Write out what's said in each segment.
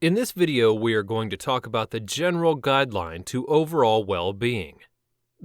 In this video, we are going to talk about the general guideline to overall well-being.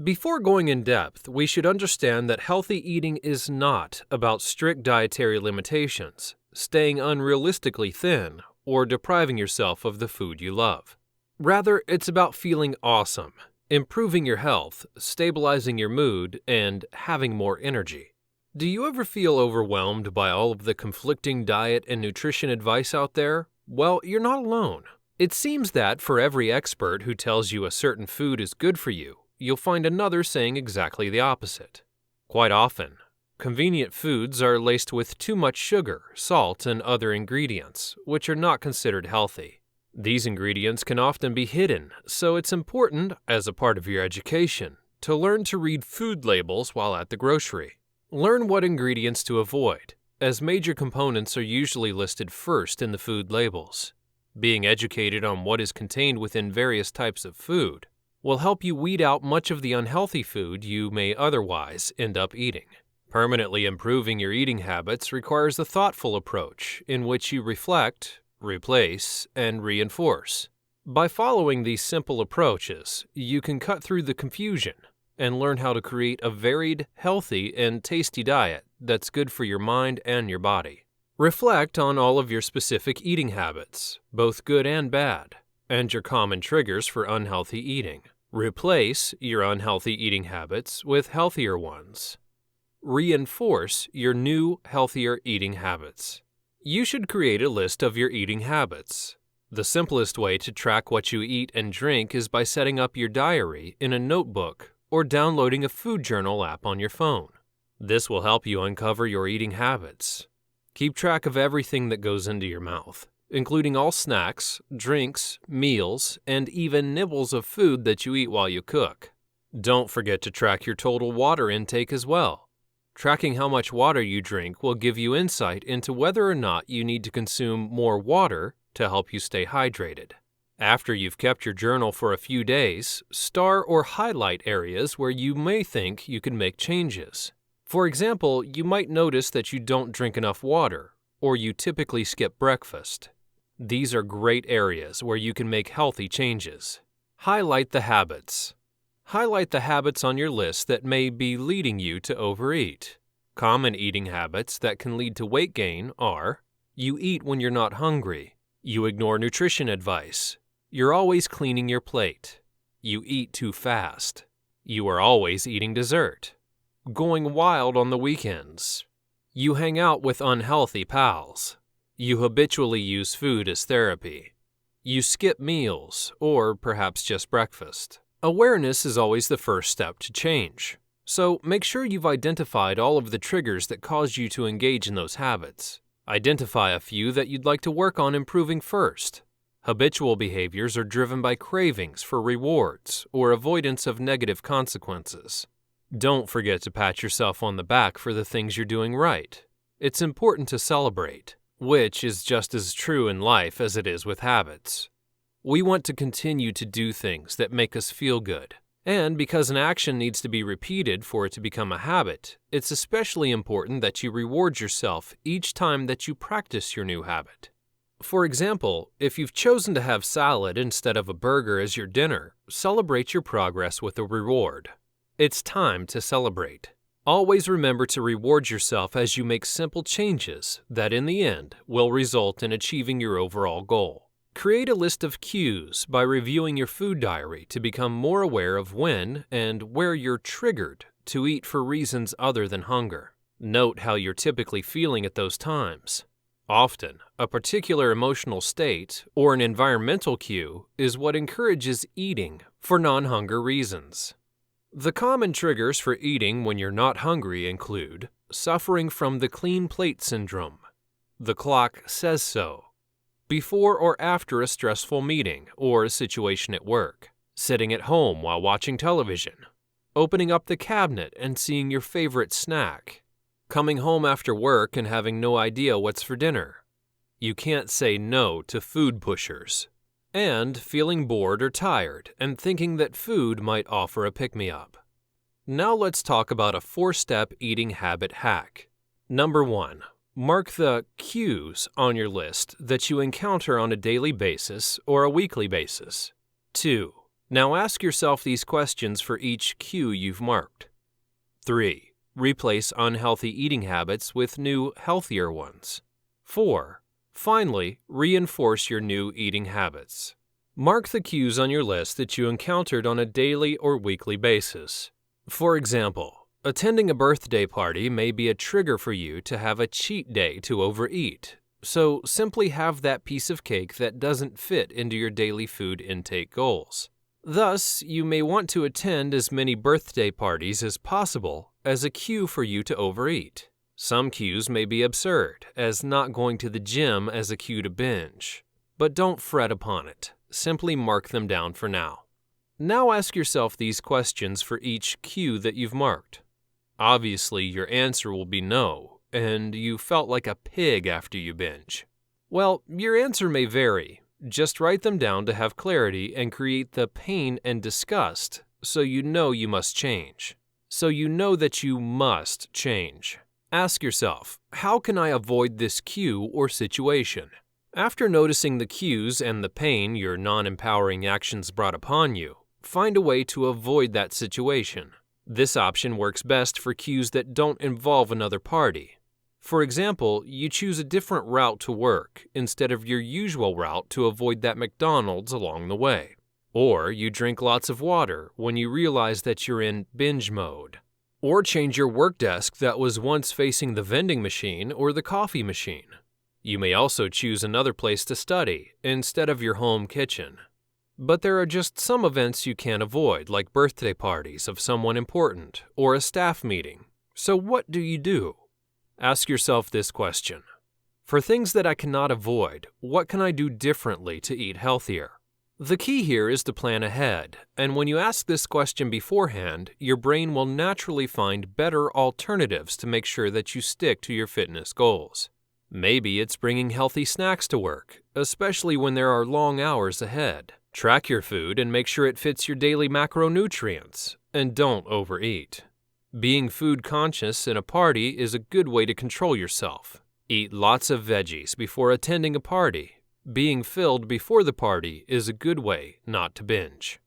Before going in depth, we should understand that healthy eating is not about strict dietary limitations, staying unrealistically thin, or depriving yourself of the food you love. Rather, it's about feeling awesome, improving your health, stabilizing your mood, and having more energy. Do you ever feel overwhelmed by all of the conflicting diet and nutrition advice out there? Well, you're not alone. It seems that for every expert who tells you a certain food is good for you, you'll find another saying exactly the opposite. Quite often, convenient foods are laced with too much sugar, salt, and other ingredients, which are not considered healthy. These ingredients can often be hidden, so it's important, as a part of your education, to learn to read food labels while at the grocery. Learn what ingredients to avoid, as major components are usually listed first in the food labels. Being educated on what is contained within various types of food will help you weed out much of the unhealthy food you may otherwise end up eating. Permanently improving your eating habits requires a thoughtful approach in which you reflect, replace, and reinforce. By following these simple approaches, you can cut through the confusion and learn how to create a varied, healthy, and tasty diet that's good for your mind and your body. Reflect on all of your specific eating habits, both good and bad, and your common triggers for unhealthy eating. Replace your unhealthy eating habits with healthier ones. Reinforce your new, healthier eating habits. You should create a list of your eating habits. The simplest way to track what you eat and drink is by setting up your diary in a notebook or downloading a food journal app on your phone. This will help you uncover your eating habits. Keep track of everything that goes into your mouth, including all snacks, drinks, meals, and even nibbles of food that you eat while you cook. Don't forget to track your total water intake as well. Tracking how much water you drink will give you insight into whether or not you need to consume more water to help you stay hydrated. After you've kept your journal for a few days, star or highlight areas where you may think you can make changes. For example, you might notice that you don't drink enough water, or you typically skip breakfast. These are great areas where you can make healthy changes. Highlight the habits. Highlight the habits on your list that may be leading you to overeat. Common eating habits that can lead to weight gain are: you eat when you're not hungry, you ignore nutrition advice, you're always cleaning your plate, you eat too fast, you are always eating dessert, going wild on the weekends, you hang out with unhealthy pals, you habitually use food as therapy, you skip meals or perhaps just breakfast. Awareness is always the first step to change, so make sure you've identified all of the triggers that cause you to engage in those habits. Identify a few that you'd like to work on improving first. Habitual behaviors are driven by cravings for rewards or avoidance of negative consequences. Don't forget to pat yourself on the back for the things you're doing right. It's important to celebrate, which is just as true in life as it is with habits. We want to continue to do things that make us feel good. And because an action needs to be repeated for it to become a habit, it's especially important that you reward yourself each time that you practice your new habit. For example, if you've chosen to have salad instead of a burger as your dinner, celebrate your progress with a reward. It's time to celebrate. Always remember to reward yourself as you make simple changes that in the end will result in achieving your overall goal. Create a list of cues by reviewing your food diary to become more aware of when and where you're triggered to eat for reasons other than hunger. Note how you're typically feeling at those times. Often, a particular emotional state or an environmental cue is what encourages eating for non-hunger reasons. The common triggers for eating when you're not hungry include suffering from the clean plate syndrome, the clock says so, before or after a stressful meeting or a situation at work, sitting at home while watching television, opening up the cabinet and seeing your favorite snack, coming home after work and having no idea what's for dinner. You can't say no to food pushers. And feeling bored or tired and thinking that food might offer a pick-me-up. Now let's talk about a 4-step eating habit hack. Number 1. Mark the cues on your list that you encounter on a daily basis or a weekly basis. 2. Now ask yourself these questions for each cue you've marked. 3. Replace unhealthy eating habits with new, healthier ones. 4. Finally, reinforce your new eating habits. Mark the cues on your list that you encountered on a daily or weekly basis. For example, attending a birthday party may be a trigger for you to have a cheat day to overeat, so simply have that piece of cake that doesn't fit into your daily food intake goals. Thus, you may want to attend as many birthday parties as possible as a cue for you to overeat. Some cues may be absurd, as not going to the gym as a cue to binge. But don't fret upon it. Simply mark them down for now. Now ask yourself these questions for each cue that you've marked. Obviously, your answer will be no, and you felt like a pig after you binge. Well, your answer may vary. Just write them down to have clarity and create the pain and disgust so you know you must change. So you know that you must change. Ask yourself, how can I avoid this cue or situation? After noticing the cues and the pain your non-empowering actions brought upon you, find a way to avoid that situation. This option works best for cues that don't involve another party. For example, you choose a different route to work instead of your usual route to avoid that McDonald's along the way. Or you drink lots of water when you realize that you're in binge mode. Or change your work desk that was once facing the vending machine or the coffee machine. You may also choose another place to study instead of your home kitchen. But there are just some events you can't avoid, like birthday parties of someone important or a staff meeting. So what do you do? Ask yourself this question. For things that I cannot avoid, what can I do differently to eat healthier? The key here is to plan ahead, and when you ask this question beforehand, your brain will naturally find better alternatives to make sure that you stick to your fitness goals. Maybe it's bringing healthy snacks to work, especially when there are long hours ahead. Track your food and make sure it fits your daily macronutrients, and don't overeat. Being food conscious in a party is a good way to control yourself. Eat lots of veggies before attending a party. Being filled before the party is a good way not to binge.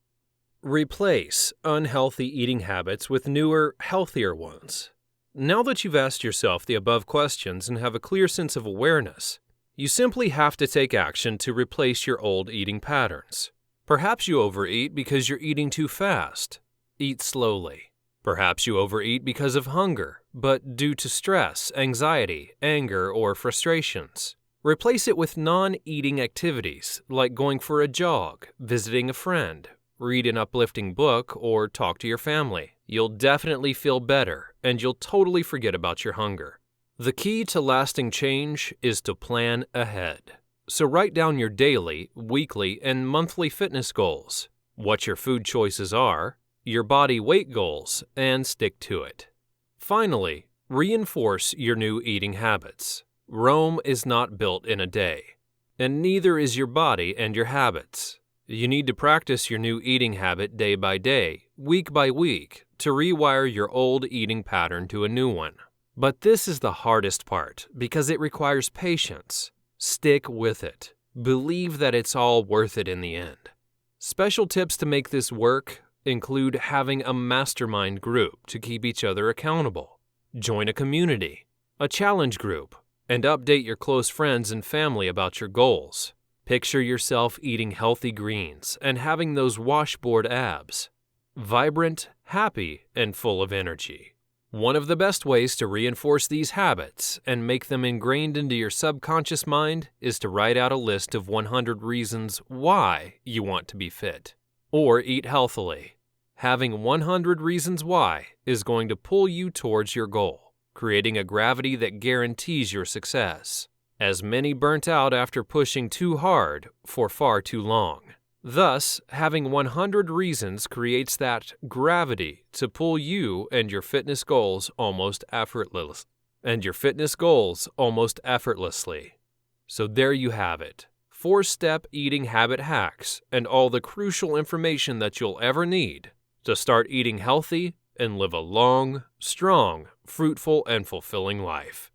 Replace unhealthy eating habits with newer, healthier ones. Now that you've asked yourself the above questions and have a clear sense of awareness, you simply have to take action to replace your old eating patterns. Perhaps you overeat because you're eating too fast. Eat slowly. Perhaps you overeat because of hunger, but due to stress, anxiety, anger, or frustrations. Replace it with non-eating activities like going for a jog, visiting a friend, read an uplifting book, or talk to your family. You'll definitely feel better, and you'll totally forget about your hunger. The key to lasting change is to plan ahead. So write down your daily, weekly, and monthly fitness goals, what your food choices are, your body weight goals, and stick to it. Finally, reinforce your new eating habits. Rome is not built in a day, and neither is your body and your habits. You need to practice your new eating habit day by day, week by week, to rewire your old eating pattern to a new one. But this is the hardest part because it requires patience. Stick with it. Believe that it's all worth it in the end. Special tips to make this work include having a mastermind group to keep each other accountable, join a community, a challenge group, and update your close friends and family about your goals. Picture yourself eating healthy greens and having those washboard abs. Vibrant, happy, and full of energy. One of the best ways to reinforce these habits and make them ingrained into your subconscious mind is to write out a list of 100 reasons why you want to be fit or eat healthily. Having 100 reasons why is going to pull you towards your goal, creating a gravity that guarantees your success. As many burnt out after pushing too hard for far too long. Thus, having 100 reasons creates that gravity to pull you and your fitness goals almost effortlessly. So there you have it. 4-step eating habit hacks and all the crucial information that you'll ever need to start eating healthy and live a long, strong, fruitful, and fulfilling life.